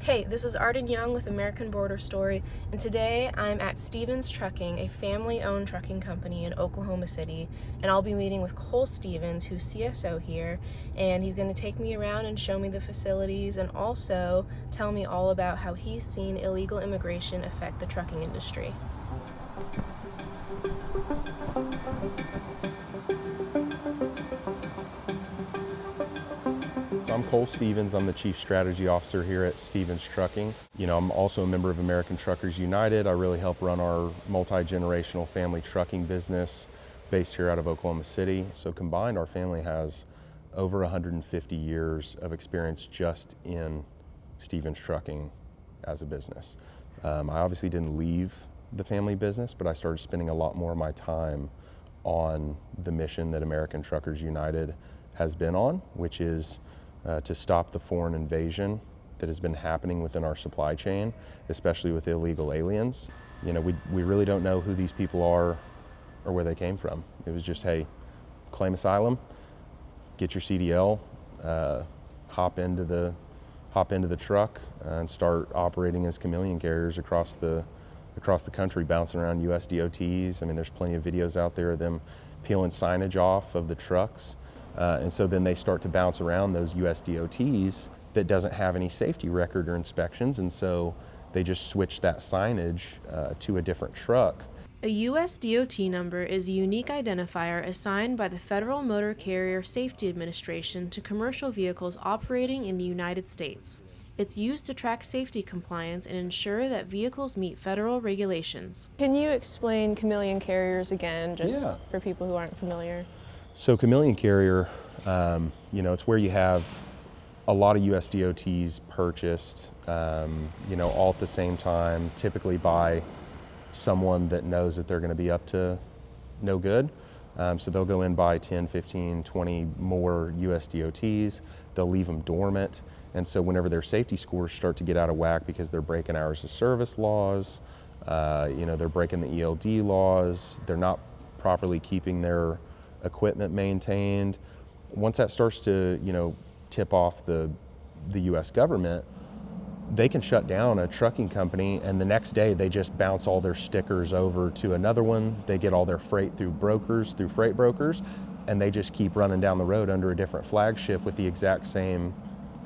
Hey, this is Arden Young with American Border Story, and today I'm at Stevens Trucking, a family-owned trucking company in Oklahoma City, and I'll be meeting with Cole Stevens, who's CSO here, and he's going to take me around and show me the facilities and also tell me all about how he's seen illegal immigration affect the trucking industry. I'm Cole Stevens. I'm the Chief Strategy Officer here at Stevens Trucking. I'm also a member of American Truckers United. I really help run our multi-generational family trucking business based here out of Oklahoma City. So combined, our family has over 150 years of experience just in Stevens Trucking as a business. I obviously didn't leave the family business, but I started spending a lot more of my time on the mission that American Truckers United has been on, which is to stop the foreign invasion that has been happening within our supply chain, especially with illegal aliens. We really don't know who these people are or where they came from. It was just, hey, claim asylum, get your CDL, hop into the truck and start operating as chameleon carriers across the country, bouncing around US DOTs. I mean, there's plenty of videos out there of them peeling signage off of the trucks. And so then they start to bounce around those US DOTs that doesn't have any safety record or inspections, and so they just switch that signage to a different truck. A US DOT number is a unique identifier assigned by the Federal Motor Carrier Safety Administration to commercial vehicles operating in the United States. It's used to track safety compliance and ensure that vehicles meet federal regulations. Can you explain chameleon carriers again, for people who aren't familiar? So chameleon carrier, it's where you have a lot of US DOTs purchased, all at the same time, typically by someone that knows that they're going to be up to no good. So they'll go in, buy 10, 15, 20 more US DOTs, they'll leave them dormant. And so whenever their safety scores start to get out of whack because they're breaking hours of service laws, they're breaking the ELD laws, they're not properly keeping their equipment maintained. Once that starts to, tip off the US government, they can shut down a trucking company, and the next day they just bounce all their stickers over to another one. They get all their freight through freight brokers, and they just keep running down the road under a different flagship with the exact same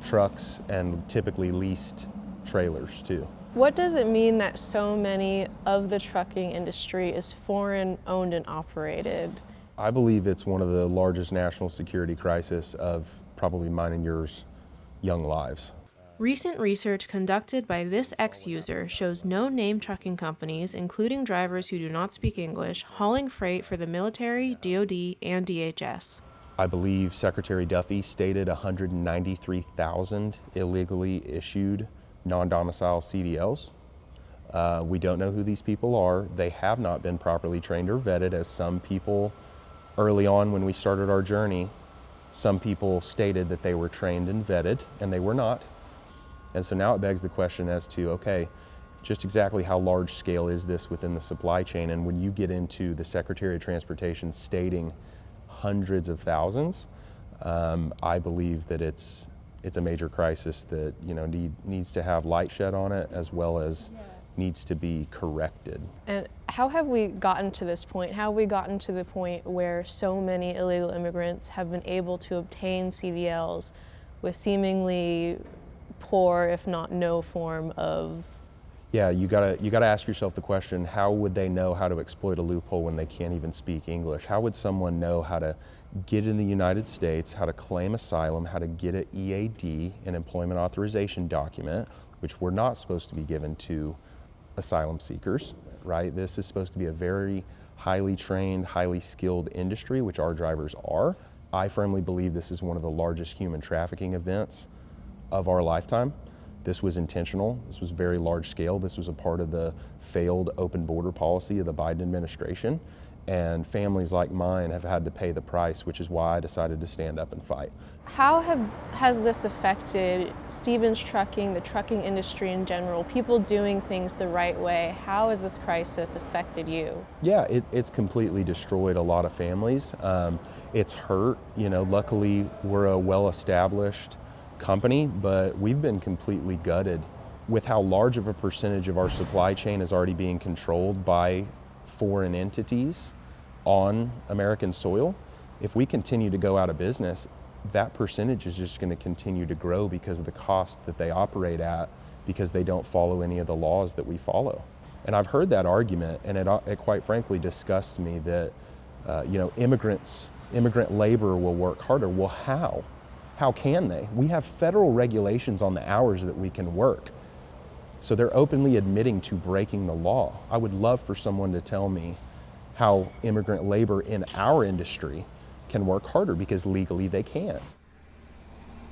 trucks and typically leased trailers too. What does it mean that so many of the trucking industry is foreign owned and operated? I believe it's one of the largest national security crises of probably mine and yours young lives. Recent research conducted by this ex-user shows no-name trucking companies, including drivers who do not speak English, hauling freight for the military, DoD, and DHS. I believe Secretary Duffy stated 193,000 illegally issued non-domicile CDLs. We don't know who these people are. They have not been properly trained or vetted, as some people early on when we started our journey, some people stated that they were trained and vetted, and they were not. And so now it begs the question as to, okay, just exactly how large scale is this within the supply chain? And when you get into the Secretary of Transportation stating hundreds of thousands, I believe that it's a major crisis that needs to have light shed on it, as well as needs to be corrected. And how have we gotten to this point? How have we gotten to the point where so many illegal immigrants have been able to obtain CDLs with seemingly poor, if not no, form of... Yeah, you gotta ask yourself the question, how would they know how to exploit a loophole when they can't even speak English? How would someone know how to get in the United States, how to claim asylum, how to get an EAD, an employment authorization document, which we're not supposed to be given to asylum seekers, right? This is supposed to be a very highly trained, highly skilled industry, which our drivers are. I firmly believe this is one of the largest human trafficking events of our lifetime. This was intentional. This was very large scale. This was a part of the failed open border policy of the Biden administration. And families like mine have had to pay the price, which is why I decided to stand up and fight. How has this affected Stevens Trucking, the trucking industry in general, people doing things the right way? How has this crisis affected you? Yeah, it's completely destroyed a lot of families. It's hurt. Luckily we're a well-established company, but we've been completely gutted with how large of a percentage of our supply chain is already being controlled by foreign entities on American soil, if we continue to go out of business, that percentage is just going to continue to grow because of the cost that they operate at, because they don't follow any of the laws that we follow. And I've heard that argument, and it quite frankly disgusts me that immigrant labor will work harder. Well, how? How can they? We have federal regulations on the hours that we can work. So they're openly admitting to breaking the law. I would love for someone to tell me how immigrant labor in our industry can work harder, because legally they can't.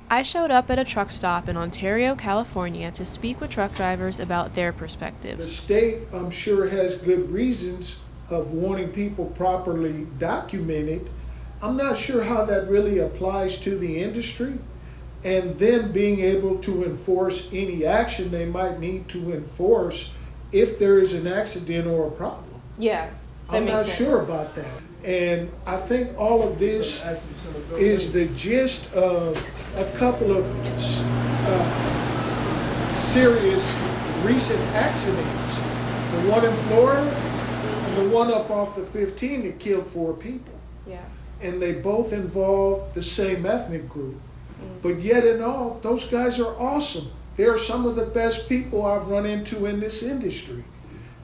I showed up at a truck stop in Ontario, California to speak with truck drivers about their perspectives. The state, I'm sure, has good reasons of wanting people properly documented. I'm not sure how that really applies to the industry, and then being able to enforce any action they might need to enforce if there is an accident or a problem. Yeah, I'm not sure about that. And I think all of this is the gist of a couple of serious recent accidents. The one in Florida and the one up off the 15 that killed 4 people. Yeah. And they both involve the same ethnic group. But yet in all, those guys are awesome. They're some of the best people I've run into in this industry.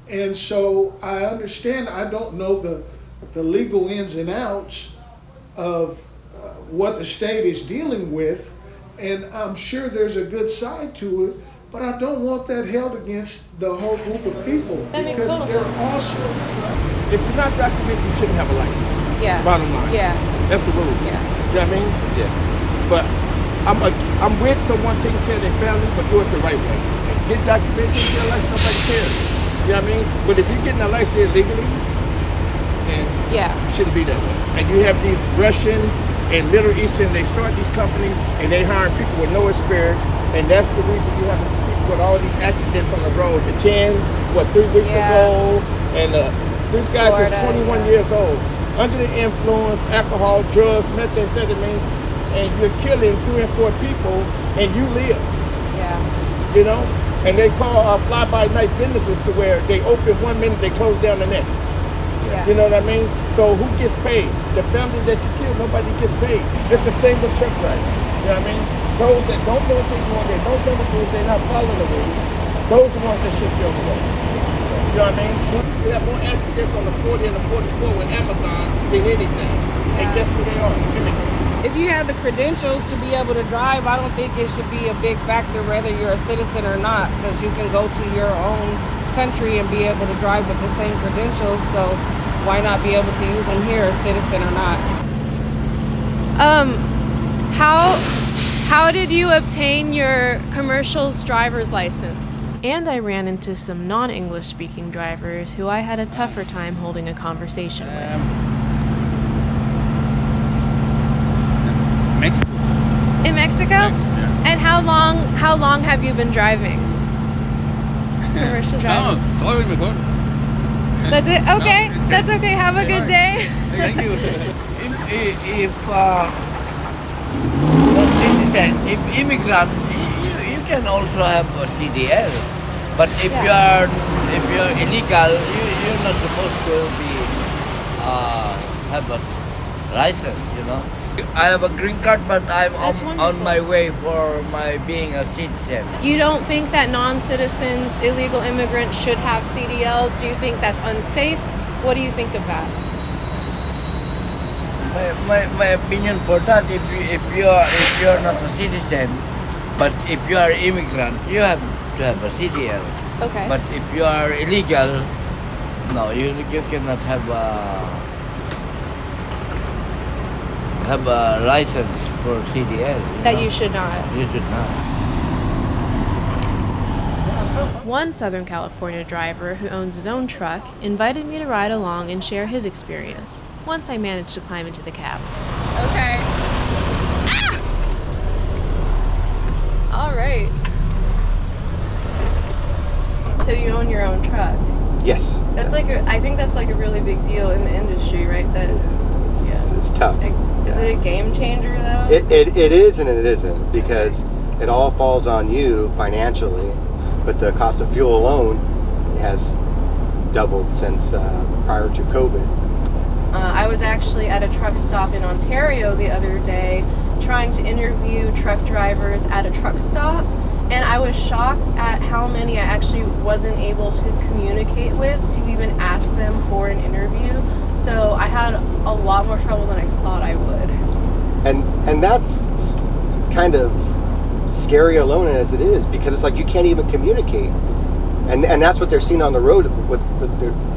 And so I understand, I don't know the legal ins and outs of what the state is dealing with, and I'm sure there's a good side to it, but I don't want that held against the whole group of people. That makes total sense. They're awesome. If you're not documented, you shouldn't have a license. Yeah. Bottom line. Yeah. That's the rule. Yeah. You know what I mean? Yeah. But I'm with someone taking care of their family, but do it the right way. Get documented, get a license, nobody cares. You know what I mean? But if you're getting a license illegally, then Yeah. it shouldn't be that way. And you have these Russians and Middle Eastern, they start these companies and they hire people with no experience, and that's the reason you have people with all these accidents on the road. The 3 weeks ago, and this guy's Florida, 21 years old, under the influence, alcohol, drugs, methamphetamines, and you're killing 3 and 4 people, and you live. Yeah. You know, and they call fly-by-night businesses to where they open 1 minute, they close down the next. Yeah. You know what I mean? So who gets paid? The family that you kill, nobody gets paid. It's the same with truck drivers. You know what I mean? Those that don't know what they're doing, they don't know the rules, they're not following the rules, those are the ones that should be on the road. You know what I mean? We have more accidents on the 40 and the 44 with Amazon than anything. And guess who they are? Immigrants. If you have the credentials to be able to drive, I don't think it should be a big factor whether you're a citizen or not, because you can go to your own country and be able to drive with the same credentials, so why not be able to use them here, a citizen or not? How did you obtain your commercials driver's license? And I ran into some non-English speaking drivers who I had a tougher time holding a conversation with. Mexico. In Mexico? Yeah. And how long have you been driving? Commercial driving. No, sorry, mejor. That's it? Okay. No, That's okay. Have a good day. Thank you. If immigrant, you can also have a CDL, but if you're illegal, you're not supposed to be have a license. You know, I have a green card, but I'm on my way for my being a citizen. You don't think that non-citizens, illegal immigrants should have CDLs? Do you think that's unsafe? What do you think of that? My opinion for that, if you're not a citizen, but if you are immigrant, you have to have a CDL. Okay. But if you are illegal, no, you cannot have a license for CDL. That you should not. You should not. One Southern California driver who owns his own truck invited me to ride along and share his experience, once I managed to climb into the cab. Okay. Ah! All right. So you own your own truck? Yes. That's I think that's like a really big deal in the industry, right? That It's tough. Is it a game changer though? It is and it isn't, because it all falls on you financially. but the cost of fuel alone has doubled since prior to COVID. I was actually at a truck stop in Ontario the other day trying to interview truck drivers at a truck stop, and I was shocked at how many I actually wasn't able to communicate with to even ask them for an interview. So I had a lot more trouble than I thought I would. And that's kind of scary alone as it is, because it's like you can't even communicate. And that's what they're seeing on the road with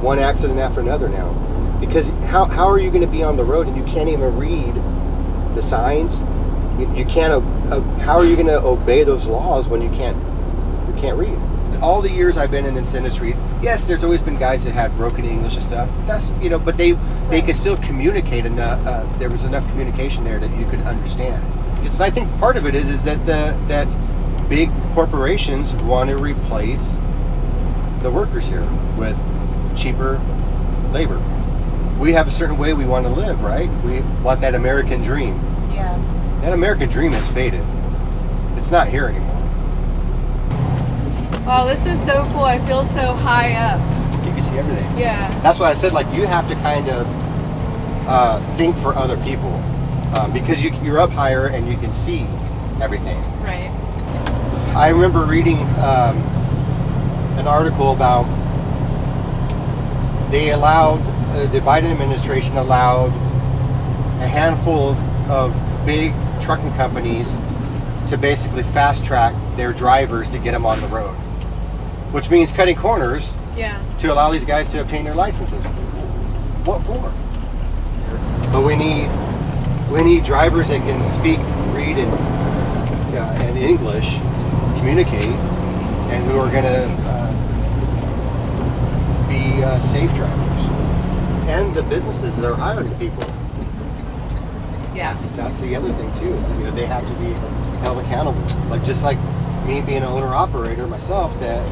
one accident after another now. Because how are you going to be on the road and you can't even read the signs? You can't. How are you going to obey those laws when you can't read? All the years I've been in this industry, yes, there's always been guys that had broken English and stuff. That's but they could still communicate enough. There was enough communication there that you could understand. I think part of it is that that big corporations want to replace the workers here with cheaper labor. We have a certain way we want to live, right? We want that American dream. Yeah. That American dream has faded. It's not here anymore. Wow, this is so cool. I feel so high up. You can see everything. Yeah. That's why I said, like, you have to kind of think for other people, because you're up higher and you can see everything. Right. I remember reading an article about the Biden administration allowed a handful of big trucking companies to basically fast track their drivers to get them on the road, which means cutting corners to allow these guys to obtain their licenses. What for? But we need drivers that can speak, read, and English, communicate, and who are going to be safe drivers. And the businesses that are hiring people. Yeah. That's the other thing too. Is they have to be held accountable. Just like me being an owner-operator myself, that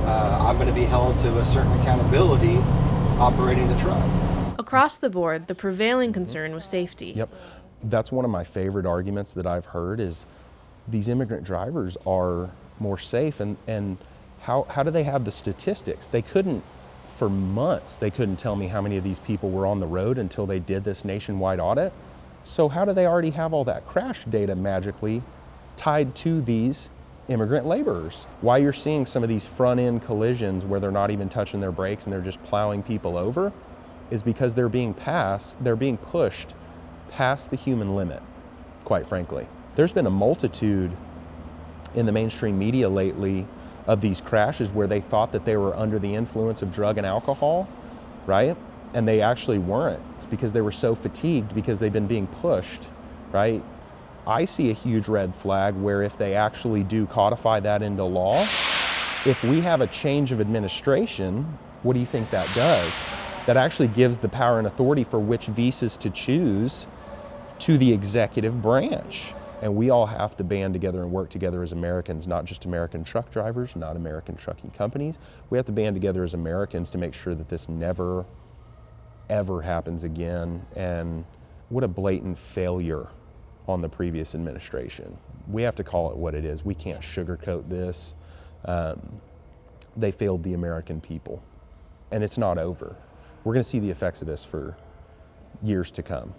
I'm going to be held to a certain accountability operating the truck. Across the board, the prevailing concern was safety. Yep. That's one of my favorite arguments that I've heard is these immigrant drivers are more safe, and how do they have the statistics? They couldn't, for months, they couldn't tell me how many of these people were on the road until they did this nationwide audit. So how do they already have all that crash data magically tied to these immigrant laborers? Why you're seeing some of these front end collisions where they're not even touching their brakes and they're just plowing people over is because they're being pushed past the human limit, quite frankly. There's been a multitude in the mainstream media lately of these crashes where they thought that they were under the influence of drug and alcohol, right? And they actually weren't. It's because they were so fatigued because they've been being pushed, right? I see a huge red flag where if they actually do codify that into law, if we have a change of administration, what do you think that does? That actually gives the power and authority for which visas to choose to the executive branch. And we all have to band together and work together as Americans, not just American truck drivers, not American trucking companies. We have to band together as Americans to make sure that this never, ever happens again. And what a blatant failure on the previous administration. We have to call it what it is. We can't sugarcoat this. They failed the American people. And it's not over. We're going to see the effects of this for years to come.